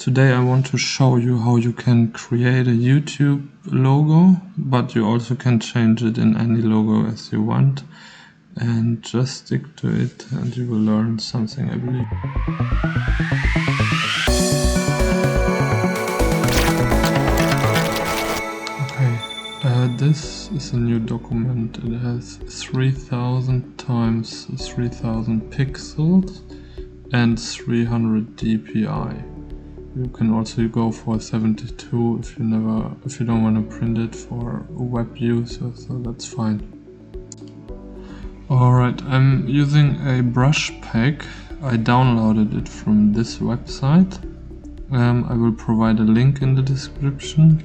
Today I want to show you how you can create a YouTube logo, but you also can change it in any logo as you want. And just stick to it and you will learn something, I believe. Okay, this is a new document. It has 3000 times 3000 pixels and 300 dpi. You can also go for 72 if you don't want to print it for web use, so that's fine. Alright, I'm using a brush pack. I downloaded it from this website. I will provide a link in the description.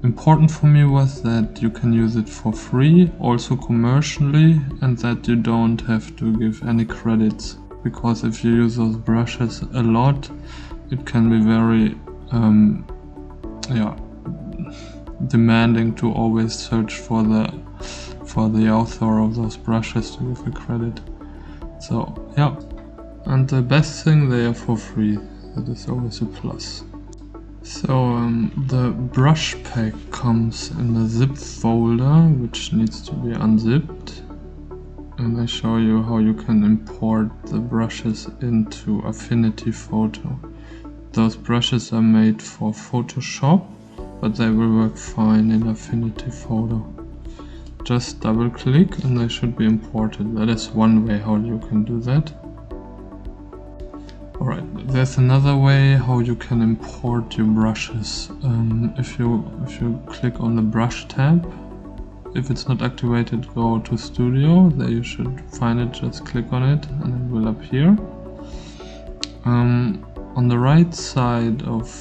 Important for me was that you can use it for free, also commercially, and that you don't have to give any credits, because if you use those brushes a lot, it can be very demanding to always search for the author of those brushes to give a credit. So yeah, and the best thing, they are for free. That is always a plus. So the brush pack comes in a zip folder which needs to be unzipped, and I show you how you can import the brushes into Affinity Photo. Those brushes are made for Photoshop, but they will work fine in Affinity Photo. Just double click and they should be imported. That is one way how you can do that. Alright, there's another way how you can import your brushes. If you click on the brush tab, if it's not activated, go to Studio. There you should find it, just click on it and it will appear. On the right side of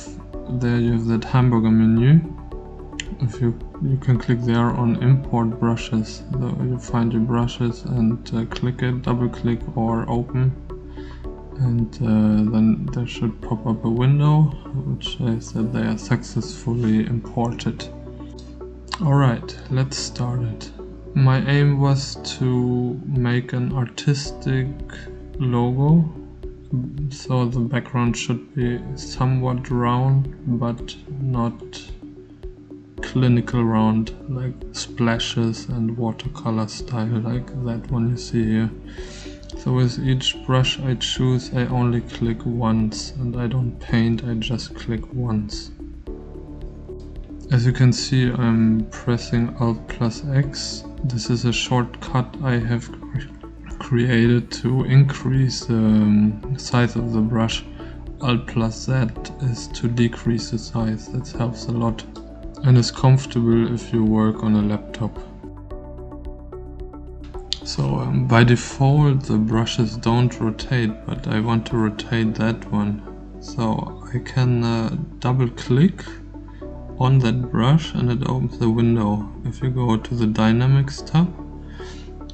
there you have that hamburger menu. If you can click there on import brushes. You find your brushes and click it, double click or open, and then there should pop up a window which says that they are successfully imported. Alright, let's start it. My aim was to make an artistic logo, so the background should be somewhat round but not clinical round, like splashes and watercolor style like that one you see here. So with each brush I choose, I only click once, and I don't paint, I just click once. As you can see, I'm pressing Alt+X. This is a shortcut I have created to increase the size of the brush. Alt+Z is to decrease the size. That helps a lot and is comfortable if you work on a laptop. So by default the brushes don't rotate, but I want to rotate that one. So I can double click on that brush and it opens the window. If you go to the Dynamics tab,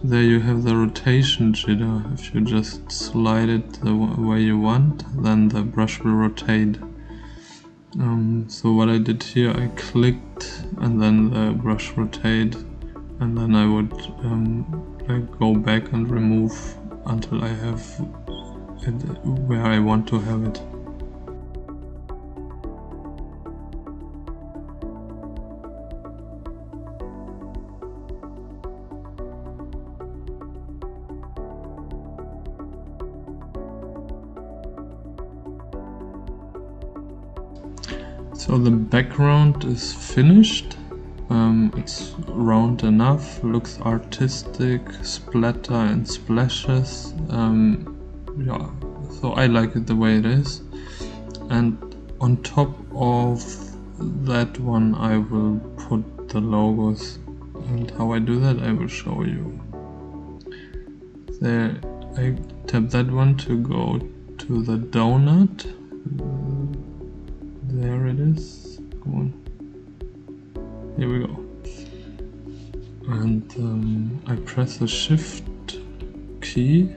there you have the rotation jitter. If you just slide it the way you want, then the brush will rotate. So what I did here, I clicked and then the brush rotate, and then I would go back and remove until I have it where I want to have it. So the background is finished. It's round enough, looks artistic, splatter and splashes. Yeah, so I like it the way it is. And on top of that one I will put the logos. And how I do that I will show you. There, I tap that one to go to the donut. There it is. Come on. Here we go. And I press the Shift key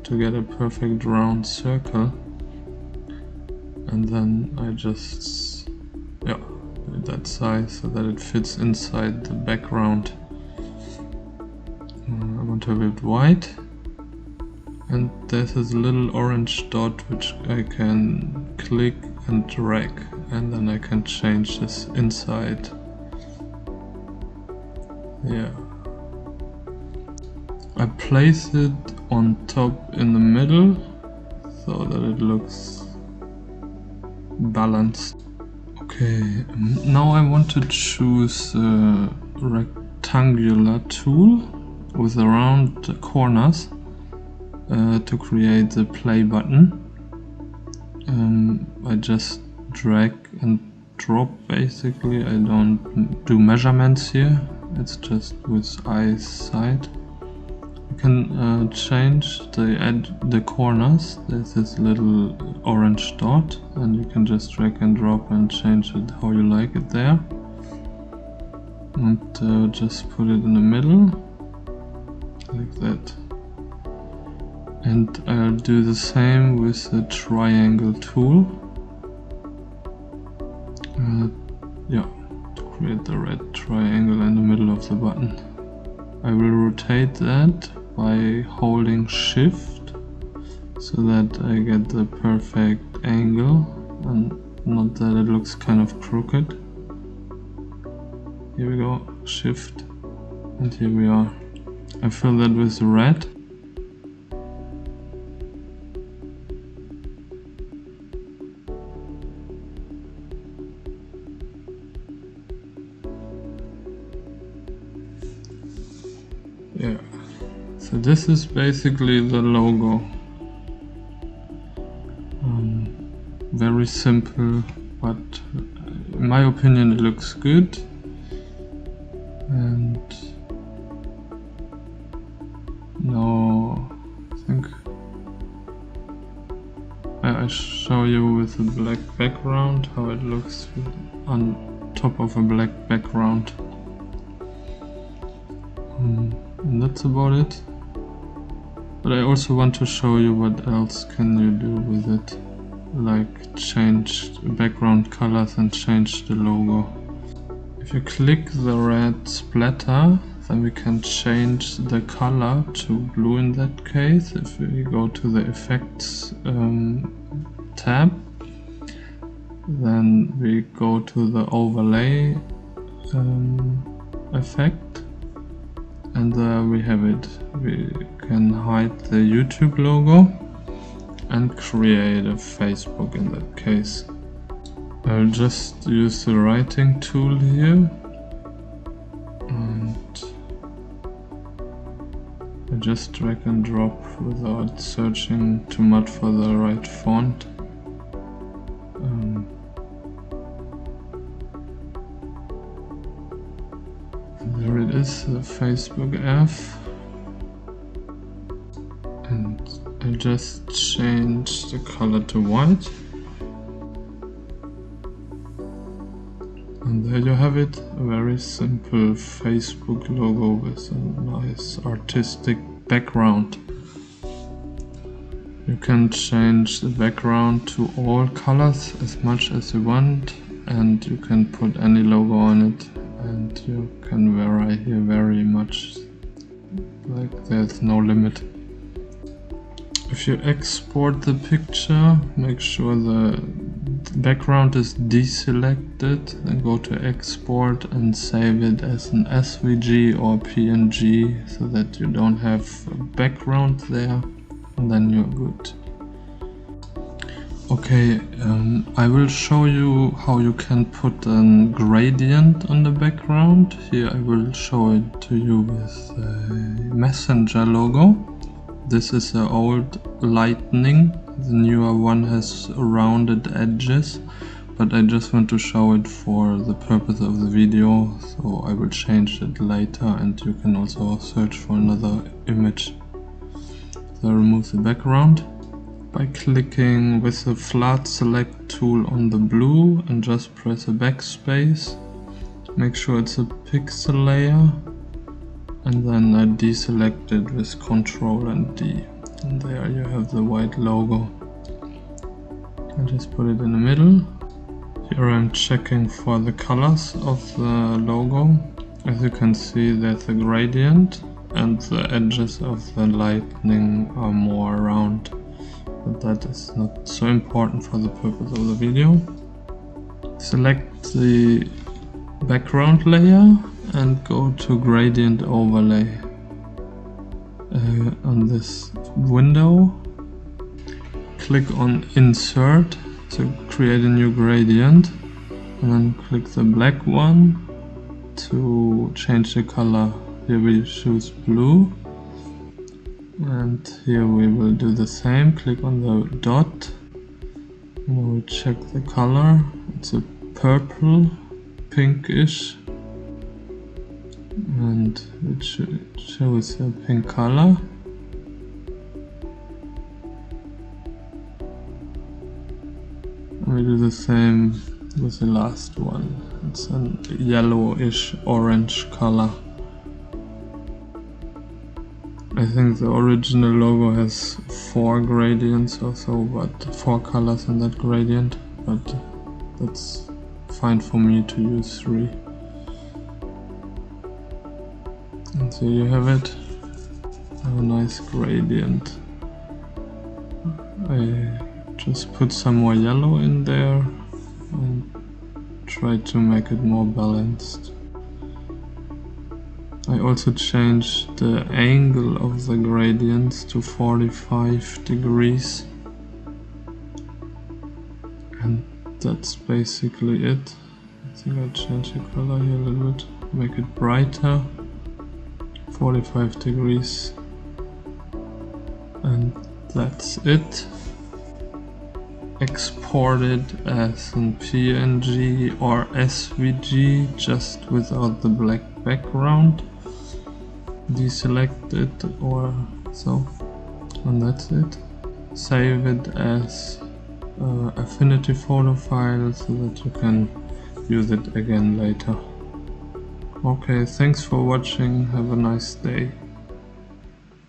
to get a perfect round circle. And then I just do it that size so that it fits inside the background. I want to have it white. And there's this little orange dot which I can click and drag, and then I can change this inside. Yeah. I place it on top in the middle so that it looks balanced. Okay, now I want to choose a rectangular tool with round corners to create the play button. I just drag and drop basically. I don't do measurements here, it's just with eyesight. You can change the corners. There's this little orange dot, and you can just drag and drop and change it how you like it there. And just put it in the middle, like that. And I'll do the same with the triangle tool. Yeah, to create the red triangle in the middle of the button. I will rotate that by holding Shift so that I get the perfect angle and not that it looks kind of crooked. Here we go, Shift, and here we are. I fill that with red. Yeah, so this is basically the logo. Very simple, but in my opinion it looks good. And now I think I show you with a black background how it looks on top of a black background. And that's about it. But I also want to show you what else can you do with it, like change background colors and change the logo. If you click the red splatter, then we can change the color to blue in that case. If we go to the effects tab, then we go to the overlay effect, and there we have it. We can hide the YouTube logo and create a Facebook in that case. I'll just use the writing tool here, and I just drag and drop without searching too much for the right font. There it is, the Facebook F, and I just change the color to white. And there you have it, a very simple Facebook logo with a nice artistic background. You can change the background to all colors as much as you want, and you can put any logo on it, and you can vary here very much, like there's no limit. If you export the picture, make sure the background is deselected, then go to export and save it as an SVG or PNG so that you don't have a background there, and then you're good. Okay, I will show you how you can put a gradient on the background. Here I will show it to you with a Messenger logo. This is the old Lightning, the newer one has rounded edges, but I just want to show it for the purpose of the video, so I will change it later, and you can also search for another image. So I remove the background by clicking with the flat select tool on the blue and just press a backspace. Make sure it's a pixel layer, and then I deselect it with Ctrl and D, and there you have the white logo. I just put it in the middle. Here I'm checking for the colors of the logo. As you can see, there's a gradient and the edges of the lightning are more round. but that is not so important for the purpose of the video. Select the background layer and go to gradient overlay. On this window, click on insert to create a new gradient, and then click the black one to change the color. Here we choose blue, and here we will do the same. Click on the dot and we'll check the color. It's a purple, pinkish, and it shows a pink color. And we do the same with the last one. It's a yellowish orange color. I think the original logo has 4 gradients or so, but 4 colors in that gradient, but that's fine for me to use 3. And so you have it. Have a nice gradient. I just put some more yellow in there and try to make it more balanced. I also changed the angle of the gradients to 45 degrees. And that's basically it. I think I'll change the color here a little bit, make it brighter. 45 degrees. And that's it. Export it as an PNG or SVG, just without the black background. Deselect it or so, and that's it. Save it as Affinity photo file so that you can use it again later. Okay, thanks for watching, have a nice day.